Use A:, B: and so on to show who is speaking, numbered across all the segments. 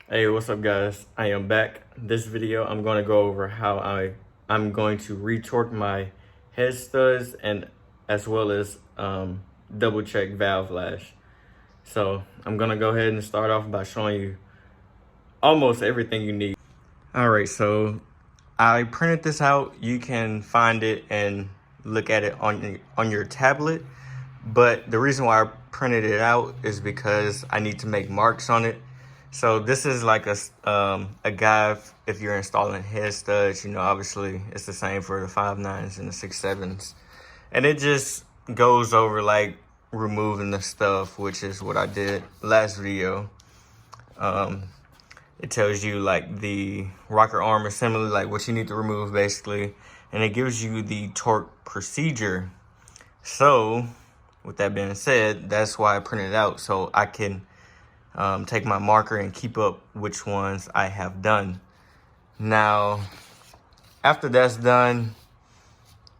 A: Hey, what's up guys? I am back. This video I'm going to go over how I'm going to retorque my head studs and as well as double check valve lash. So I'm going to go ahead and start off by showing you almost everything you need. Alright, so I printed this out. You can find it and look at it on your tablet. But the reason why I printed it out is because I need to make marks on it. So this is like a guide if you're installing head studs. You know, obviously it's the same for the 5.9s and the 6.7s. And it just goes over like removing the stuff, which is what I did last video. It tells you like the rocker arm assembly, like what you need to remove basically. And it gives you the torque procedure. So with that being said, that's why I printed it out so I can take my marker and keep up which ones I have done. Now, after that's done,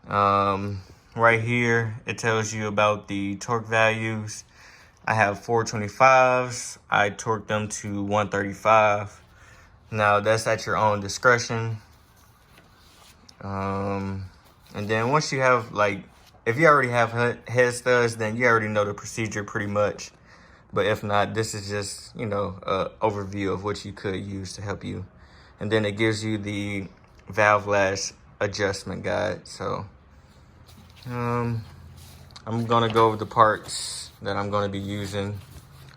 A: right here, it tells you about the torque values. I have 425s. I torqued them to 135. Now, that's at your own discretion. And then once you have, like, if you already have head studs, then you already know the procedure pretty much. But if not, this is just, you know, an overview of what you could use to help you. And then it gives you the valve lash adjustment guide. So I'm gonna go over the parts that I'm gonna be using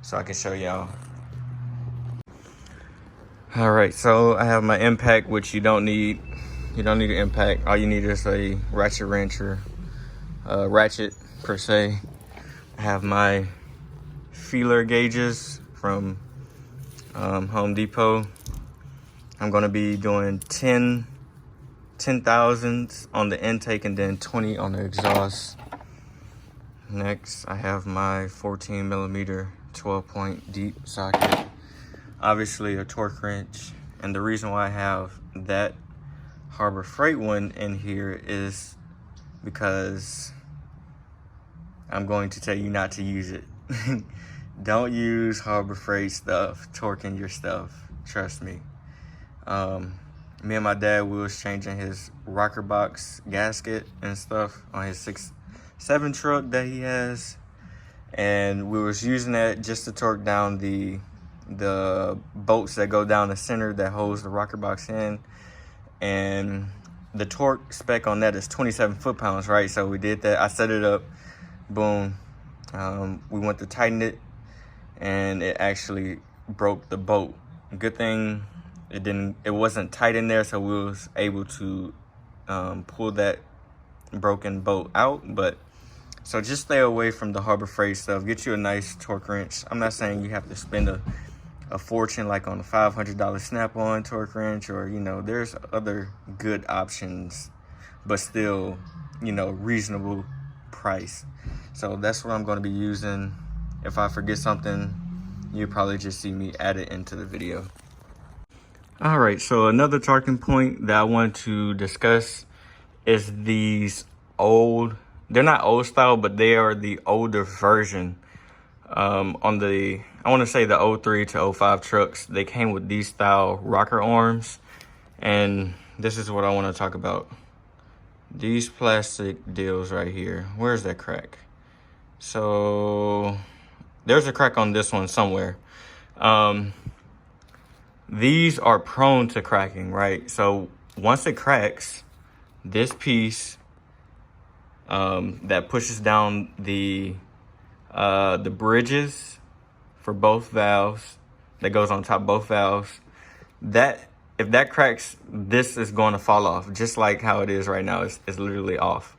A: so I can show y'all. All right, so I have my impact, which you don't need an impact. All you need is a ratchet wrench or ratchet per se. I have my feeler gauges from Home Depot. I'm gonna be doing 10 thousandths on the intake and then 20 on the exhaust. Next, I have my 14 millimeter 12-point deep socket. Obviously a torque wrench. And the reason why I have that Harbor Freight one in here is because I'm going to tell you not to use it. Don't use Harbor Freight stuff, torquing your stuff. Trust me. Me and my dad, we was changing his rocker box gasket and stuff on his 6.7 truck that he has. And we was using that just to torque down the bolts that go down the center that holds the rocker box in. And the torque spec on that is 27 foot-pounds, right? So we did that. I set it up. Boom. We went to tighten it, and it actually broke the bolt. Good thing it wasn't tight in there, so we was able to pull that broken bolt out. But so just stay away from the Harbor Freight stuff. Get you a nice torque wrench. I'm not saying you have to spend a fortune like on a $500 Snap-on torque wrench, or, you know, there's other good options, but still, you know, reasonable price. So that's what I'm going to be using. If I forget something, you probably just see me add it into the video. All right, so another talking point that I want to discuss is these old, they're not old style, but they are the older version. On the, I want to say the 03 to 05 trucks, they came with these style rocker arms. And this is what I want to talk about. These plastic deals right here. Where's that crack? So there's a crack on this one somewhere. These are prone to cracking, right? So once it cracks, this piece that pushes down the bridges for both valves, that goes on top of both valves, if that cracks, this is going to fall off, just like how it is right now. It's literally off.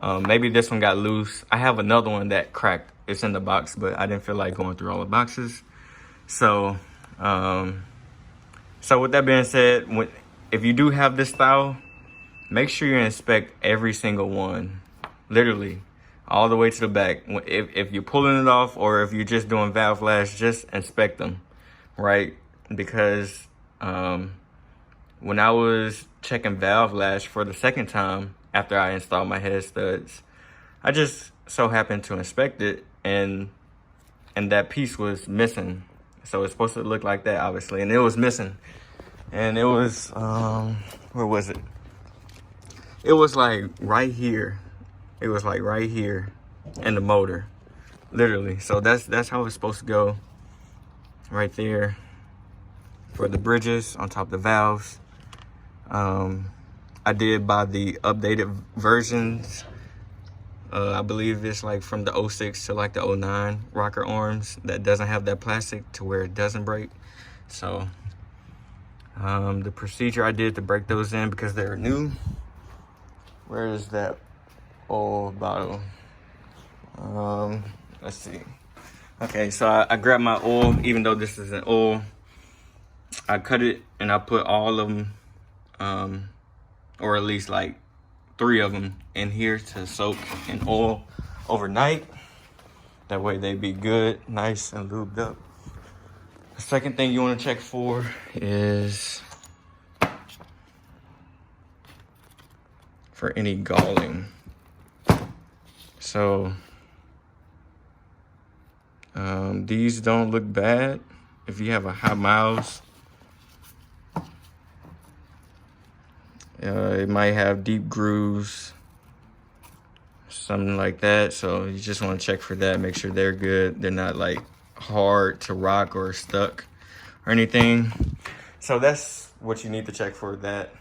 A: Maybe this one got loose. I have another one that cracked. It's in the box, but I didn't feel like going through all the boxes. So, so with that being said, if you do have this style, make sure you inspect every single one, literally all the way to the back. If you're pulling it off, or if you're just doing valve lash, just inspect them, right? Because when I was checking valve lash for the second time after I installed my head studs, I just so happened to inspect it, and that piece was missing. So it's supposed to look like that, obviously. And it was missing. And it was, where was it? It was like right here. It was like right here in the motor, literally. So that's how it's supposed to go, right there for the bridges on top of the valves. I did buy the updated versions. I believe it's like from the 06 to like the 09 rocker arms that doesn't have that plastic to where it doesn't break. So the procedure I did to break those in because they're new. Where is that old bottle? Let's see. Okay, so I grabbed my oil, even though this is an oil. I cut it and I put all of them, or at least like 3 of them in here to soak in oil overnight. That way they be good, nice and lubed up. The second thing you want to check for is for any galling. So these don't look bad if you have a high miles. It might have deep grooves, something like that. So you just want to check for that, make sure they're good. They're not like hard to rock or stuck or anything. So that's what you need to check for that.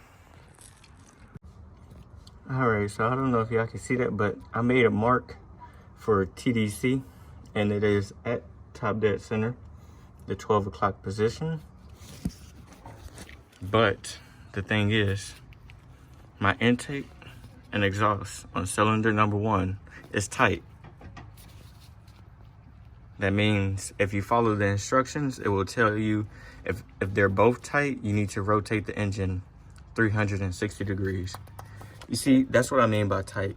A: All right, so I don't know if y'all can see that, but I made a mark for TDC, and it is at top dead center, the 12 o'clock position. But the thing is, my intake and exhaust on cylinder number 1 is tight. That means if you follow the instructions, it will tell you if they're both tight, you need to rotate the engine 360 degrees. You see, that's what I mean by tight.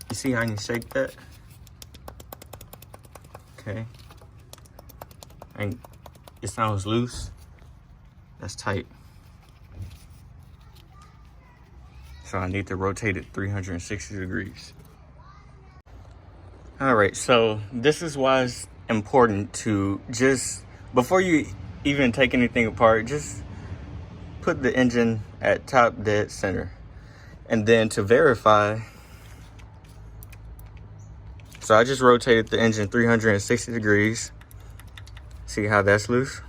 A: You see how you shake that? Okay. And it sounds loose. That's tight. So I need to rotate it 360 degrees. All right, so this is why it's important to just, before you even take anything apart, just put the engine at top dead center. And then to verify, so I just rotated the engine 360 degrees. See how that's loose?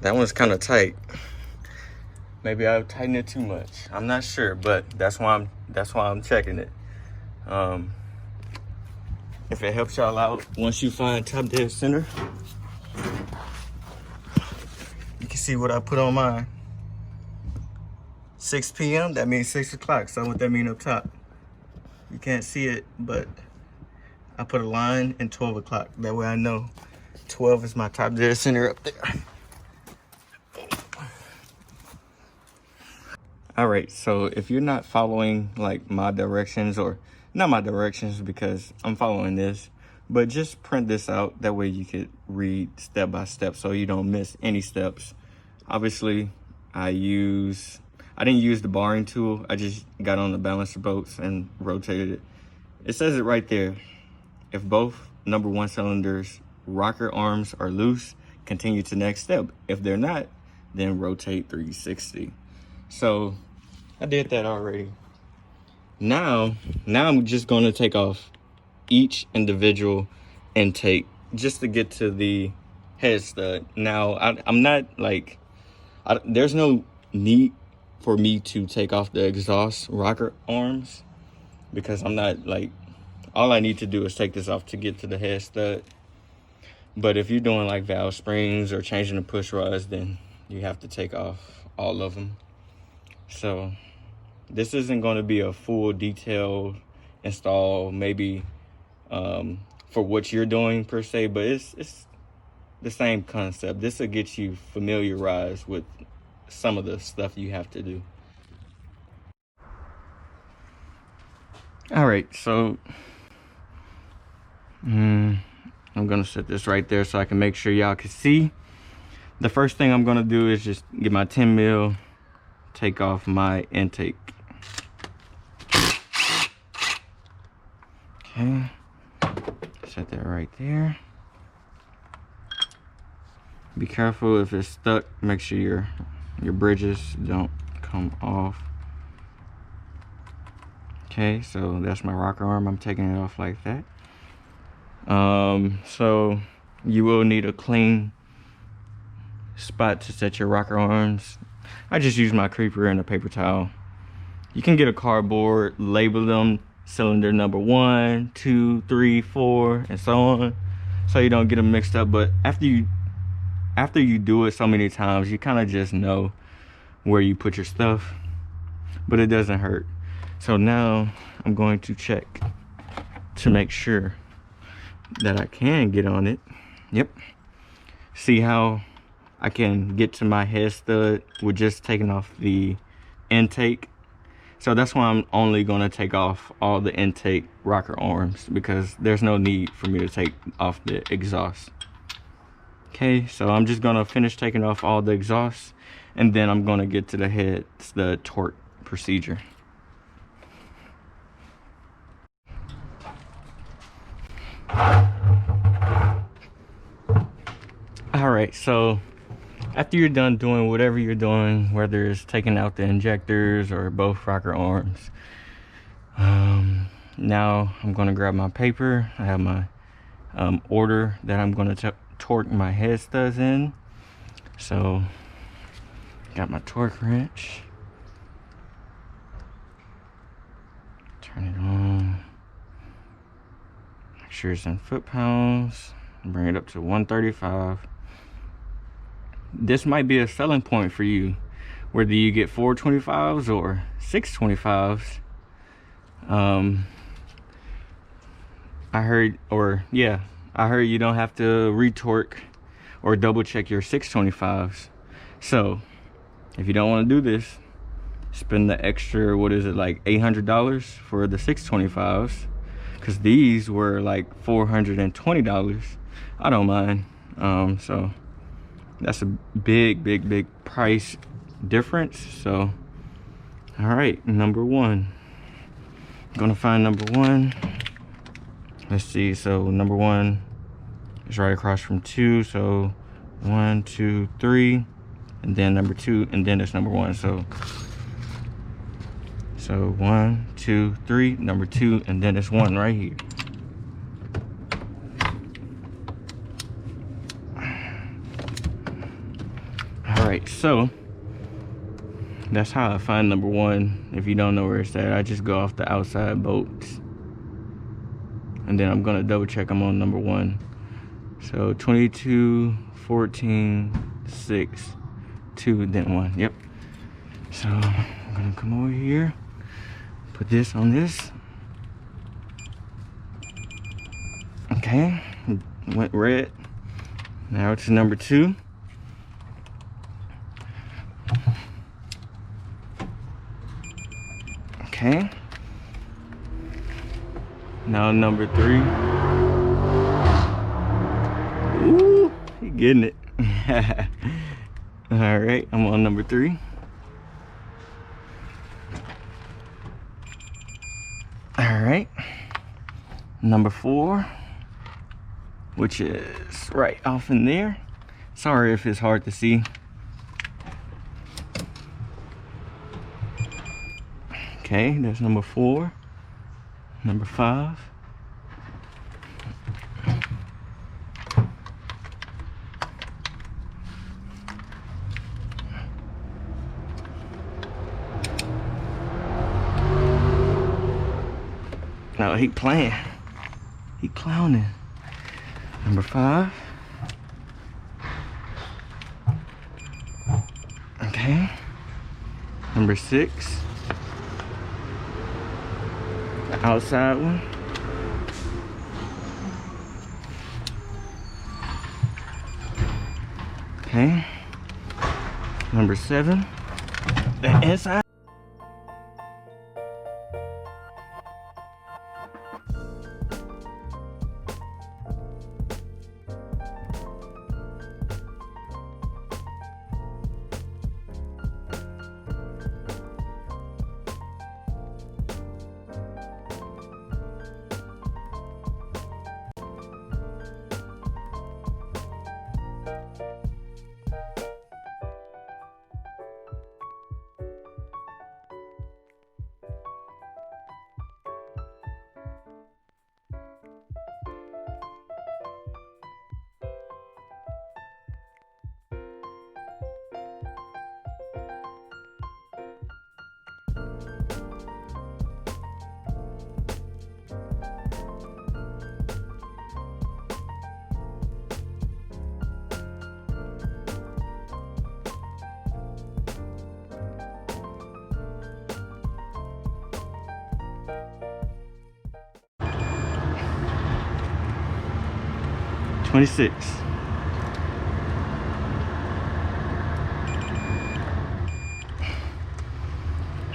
A: That one's kind of tight. Maybe I've tightened it too much. I'm not sure, but that's why I'm checking it. If it helps y'all out, once you find top dead center, you can see what I put on mine. 6 p.m., that means 6 o'clock. So what that mean up top? You can't see it, but I put a line in 12 o'clock. That way I know 12 is my top dead center up there. All right, so if you're not following like my directions, or not my directions because I'm following this, but just print this out. That way you could read step by step so you don't miss any steps. Obviously, I didn't use the barring tool. I just got on the balancer bolts and rotated it. It says it right there. If both number 1 cylinders rocker arms are loose, continue to next step. If they're not, then rotate 360. So I did that already. Now I'm just going to take off each individual intake just to get to the head stud. Now I'm not like, there's no need for me to take off the exhaust rocker arms because I'm not like, all I need to do is take this off to get to the head stud. But if you're doing like valve springs or changing the push rods, then you have to take off all of them. So this isn't going to be a full detailed install, maybe for what you're doing per se, but it's the same concept. This will get you familiarized with some of the stuff you have to do. All right, so I'm gonna set this right there so I can make sure y'all can see. The first thing I'm gonna do is just get my 10 mil, take off my intake. Okay, set that right there. Be careful if it's stuck. Make sure your bridges don't come off. Okay, so that's my rocker arm. I'm taking it off like that. So you will need a clean spot to set your rocker arms. I just use my creeper and a paper towel. You can get a cardboard, label them cylinder number 1, 2, 3, 4, and so on, so you don't get them mixed up. But after you do it so many times, you kind of just know where you put your stuff, but it doesn't hurt. So now I'm going to check to make sure that I can get on it. Yep. See how I can get to my head stud with just taking off the intake. So that's why I'm only gonna take off all the intake rocker arms, because there's no need for me to take off the exhaust. Okay, so I'm just gonna finish taking off all the exhaust, and then I'm gonna get to the head, the torque procedure. All right, so after you're done doing whatever you're doing, whether it's taking out the injectors or both rocker arms, now I'm gonna grab my paper. I have my order that I'm gonna torque my head studs in. So got my torque wrench, turn it on, make sure it's in foot-pounds, bring it up to 135. This might be a selling point for you, whether you get 425s or 625s. I heard you don't have to retorque or double check your 625s. So if you don't want to do this, spend the extra, what is it, like $800 for the 625s, because these were like $420. I don't mind. So that's a big price difference. So all right, number 1, I'm gonna find number 1. Let's see, so number 1 is right across from 2, so 1, 2, 3, and then number 2, and then it's number 1. So 1, 2, 3, number 2, and then it's 1 right here. All right, so that's how I find number 1. If you don't know where it's at, I just go off the outside bolts, and then I'm gonna double check I'm on number 1. So 22, 14, 6, 2, then 1. Yep. So I'm gonna come over here, put this on this. Okay, went red. Now it's number 2. Okay. Now number 3. Ooh, he getting it. All right, I'm on number 3. All right, number 4, which is right off in there. Sorry if it's hard to see. Okay, that's number 4. Number 5. No, he playing. He clowning. Number 5. Okay. Number 6. The outside one. Okay. Number 7. The inside. $26.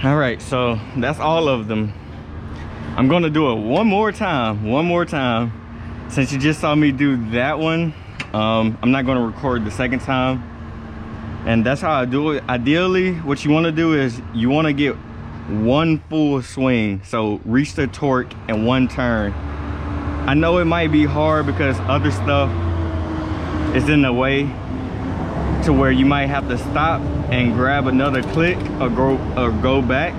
A: All right, so that's all of them. I'm gonna do it one more time. Since you just saw me do that one, I'm not gonna record the second time. And that's how I do it. Ideally, what you wanna do is you wanna get one full swing. So reach the torque in one turn. I know it might be hard because other stuff is in the way to where you might have to stop and grab another click or go back.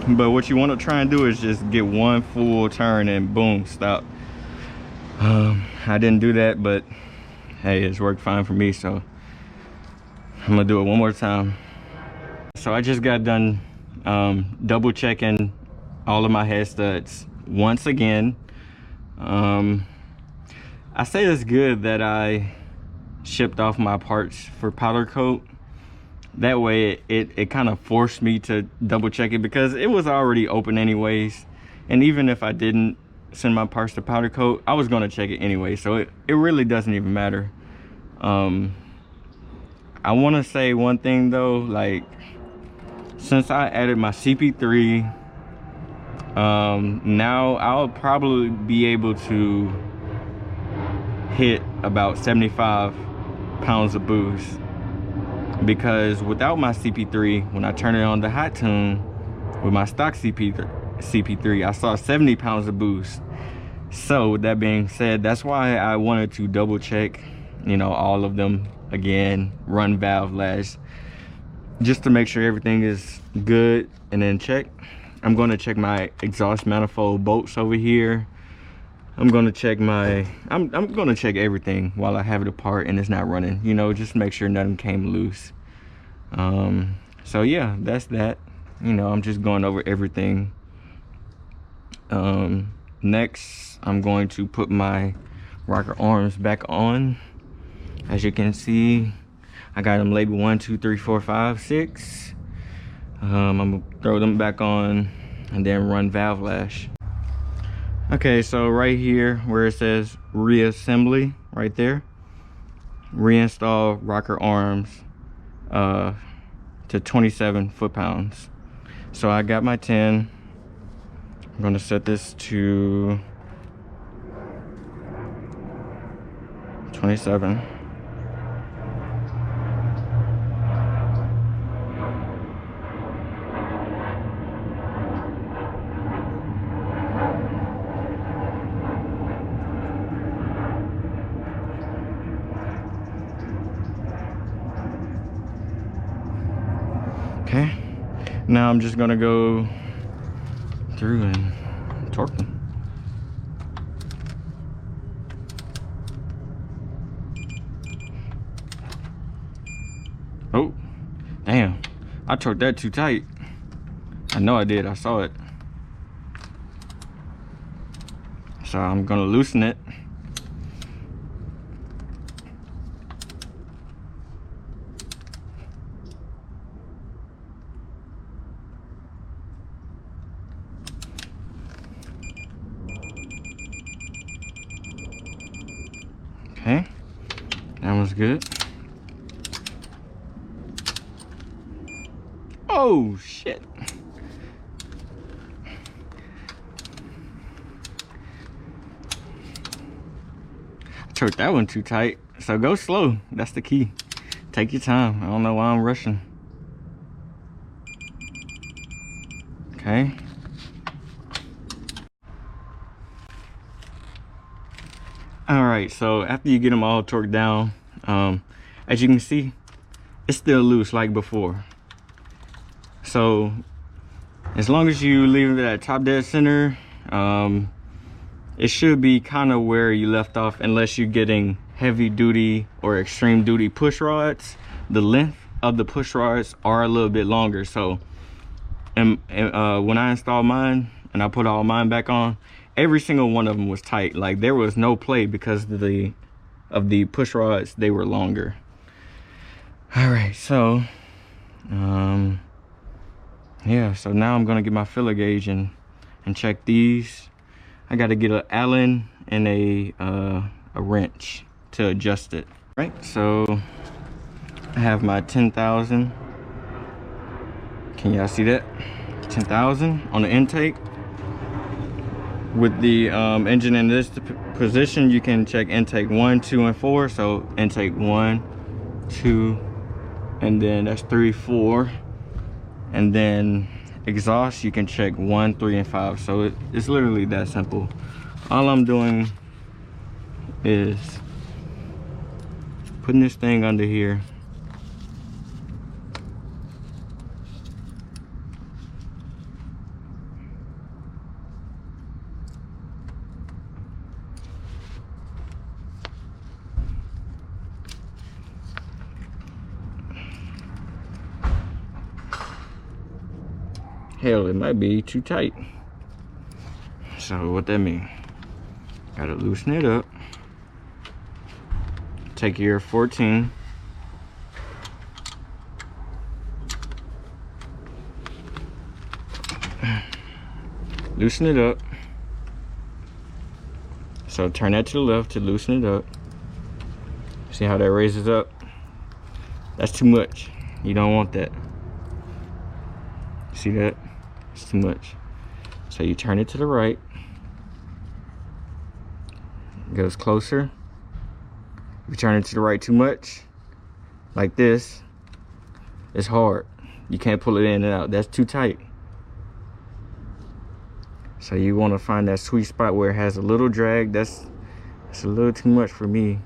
A: But what you want to try and do is just get one full turn and boom, stop. I didn't do that, but hey, it's worked fine for me, so I'm gonna do it one more time. So I just got done double checking all of my head studs once again. I say it's good that I shipped off my parts for powder coat. That way it kind of forced me to double check it because it was already open anyways. And even if I didn't send my parts to powder coat, I was going to check it anyway, so it really doesn't even matter. I want to say one thing though, like since I added my CP3, now I'll probably be able to hit about 75 pounds of boost, because without my CP3, when I turn it on the hot tune with my stock CP3, I saw 70 pounds of boost. So with that being said, that's why I wanted to double check, you know, all of them again, run valve lash, just to make sure everything is good. And then I'm going to check my exhaust manifold bolts over here. I'm going to check I'm going to check everything while I have it apart and it's not running, you know, just make sure nothing came loose. So yeah, that's that. You know, I'm just going over everything. Next, I'm going to put my rocker arms back on. As you can see, I got them labeled 1, 2, 3, 4, 5, 6. I'm gonna throw them back on and then run valve lash. Okay, so right here where it says reassembly, right there, reinstall rocker arms to 27 foot-pounds. So I got my 10. I'm gonna set this to 27. Okay, now I'm just gonna go through and torque them. Oh, damn, I torqued that too tight. I know I did, I saw it. So I'm gonna loosen it. Okay, that one's good. Oh shit. I torqued that one too tight. So go slow, that's the key. Take your time. I don't know why I'm rushing. Okay. All right, so after you get them all torqued down, as you can see, it's still loose like before. So as long as you leave it at top dead center, it should be kind of where you left off, unless you're getting heavy duty or extreme duty push rods. The length of the push rods are a little bit longer. So when I installed mine and I put all mine back on, every single one of them was tight. Like there was no play because of the push rods, they were longer. All right, so yeah, so now I'm gonna get my filler gauge and check these. I got to get an Allen and a wrench to adjust it. Right, so I have my 10,000. Can y'all see that? 10,000 on the intake. With the engine in this position, you can check intake 1, 2, and 4. So intake 1, 2, and then that's 3, 4, and then exhaust you can check 1, 3, and 5. So it's literally that simple. All I'm doing is putting this thing under here, hell, it might be too tight. So what that mean? Gotta loosen it up. Take your 14. Loosen it up. So turn that to the left to loosen it up. See how that raises up? That's too much. You don't want that. See that? It's too much. So you turn it to the right. It goes closer. If you turn it to the right too much, like this, it's hard. You can't pull it in and out. That's too tight. So you want to find that sweet spot where it has a little drag. That's a little too much for me.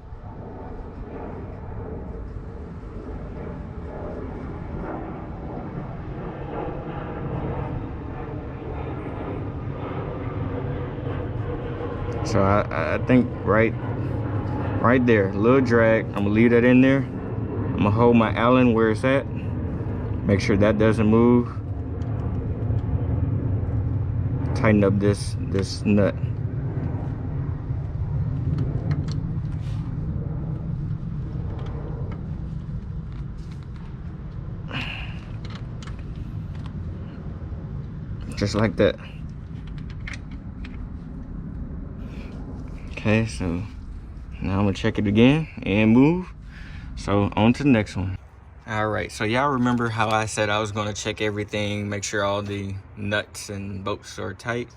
A: So I think right there, a little drag. I'm gonna leave that in there. I'm gonna hold my Allen where it's at. Make sure that doesn't move. Tighten up this nut. Just like that. Okay, so now I'm gonna check it again and move. So on to the next one. All right, so y'all remember how I said I was gonna check everything, make sure all the nuts and bolts are tight.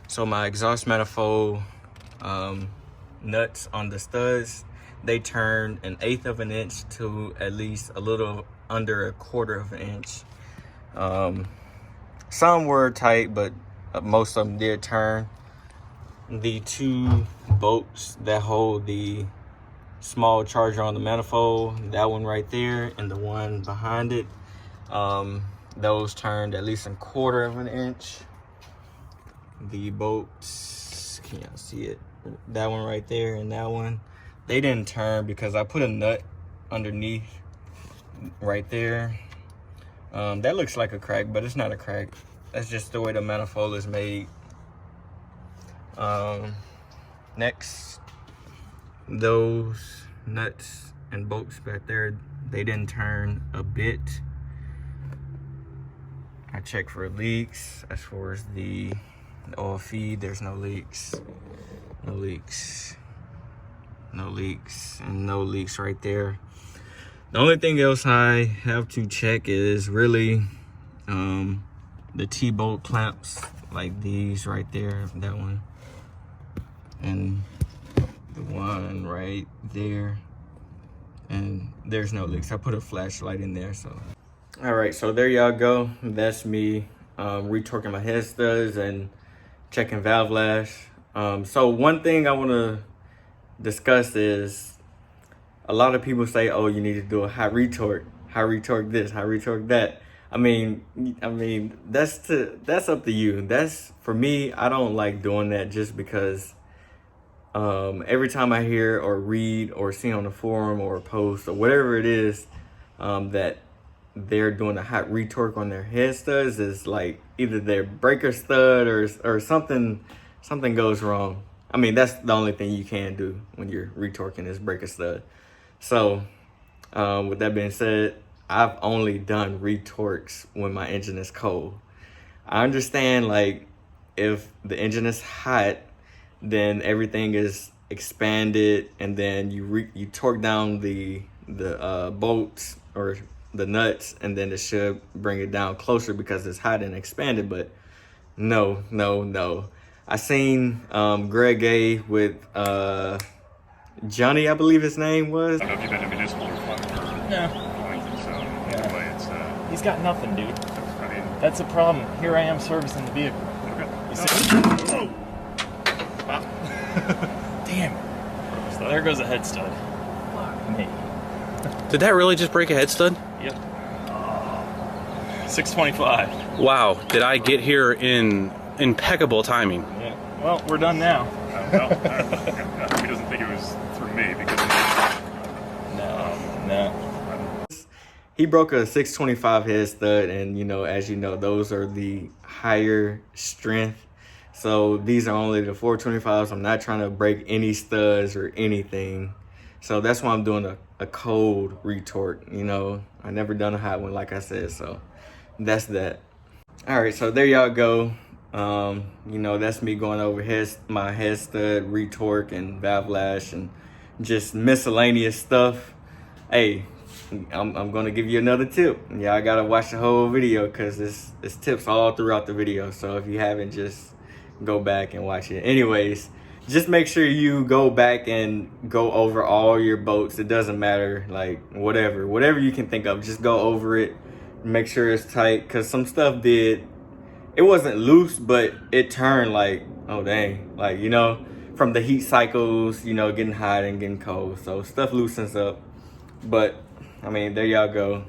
A: So my exhaust manifold nuts on the studs, they turn 1/8 of an inch to at least a little under 1/4 of an inch. Some were tight, but most of them did turn. The 2 bolts that hold the small charger on the manifold, that one right there and the one behind it, those turned at least 1/4 of an inch. The bolts, can y'all see it? That one right there and that one, they didn't turn because I put a nut underneath right there. That looks like a crack, but it's not a crack. That's just the way the manifold is made. Next, those nuts and bolts back there, they didn't turn a bit. I checked for leaks. As far as the oil feed, there's no leaks. No leaks. No leaks. And no leaks right there. The only thing else I have to check is really the T-bolt clamps, like these right there, that one, and the one right there, and there's no leaks. I put a flashlight in there. So all right, so there y'all go. That's me retorquing my head studs and checking valve lash. So one thing I want to discuss is a lot of people say, oh, you need to do a high retort this, high retort that. I mean, that's up to you. That's, for me, I don't like doing that just because every time I hear or read or see on the forum or post or whatever it is that they're doing a hot retorque on their head studs, is like either their breaker stud or something goes wrong. I mean, that's the only thing you can do when you're retorquing is breaker stud. So with that being said, I've only done retorques when my engine is cold. I understand, like, if the engine is hot, then everything is expanded, and then you torque down the bolts or the nuts, and then it should bring it down closer because it's hot and expanded. But no. I seen Greg A with Johnny, I believe his name was.
B: I don't know if you've been to municipal or fun for so either way, it's
C: he's got nothing, dude.
B: I mean,
C: That's the problem. Here I am servicing the vehicle.
B: okay.
C: You see?
B: Oh. Wow.
C: Damn. So there goes a head stud. Me.
D: Did that really just break a head stud?
C: Yep. 625.
D: Wow, did I get here in impeccable timing?
C: Yeah. Well, we're done now.
B: Well, I hope he doesn't think it was through me because
C: No.
A: He broke a 625 head stud, and as you know, those are the higher strength. So these are only the 425s. I'm not trying to break any studs or anything. So that's why I'm doing a cold retort. I never done a hot one, like I said. So that's that. All right, so there y'all go. That's me going over my head stud retorque and valve lash and just miscellaneous stuff. Hey, I'm gonna give you another tip. Y'all gotta watch the whole video because it's tips all throughout the video. So if you haven't, just go back and watch it. Anyways, just make sure you go back and go over all your boats. It doesn't matter, like whatever you can think of, just go over it. Make sure it's tight, because some stuff it wasn't loose, but it turned like, oh dang, like, from the heat cycles, getting hot and getting cold. So stuff loosens up. But I mean, there y'all go.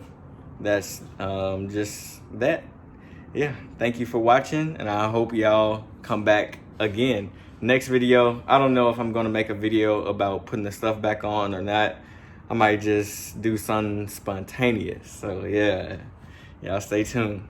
A: That's just that. Yeah, thank you for watching, and I hope y'all come back again. Next video, I don't know if I'm gonna make a video about putting the stuff back on or not. I might just do something spontaneous. So yeah, y'all stay tuned.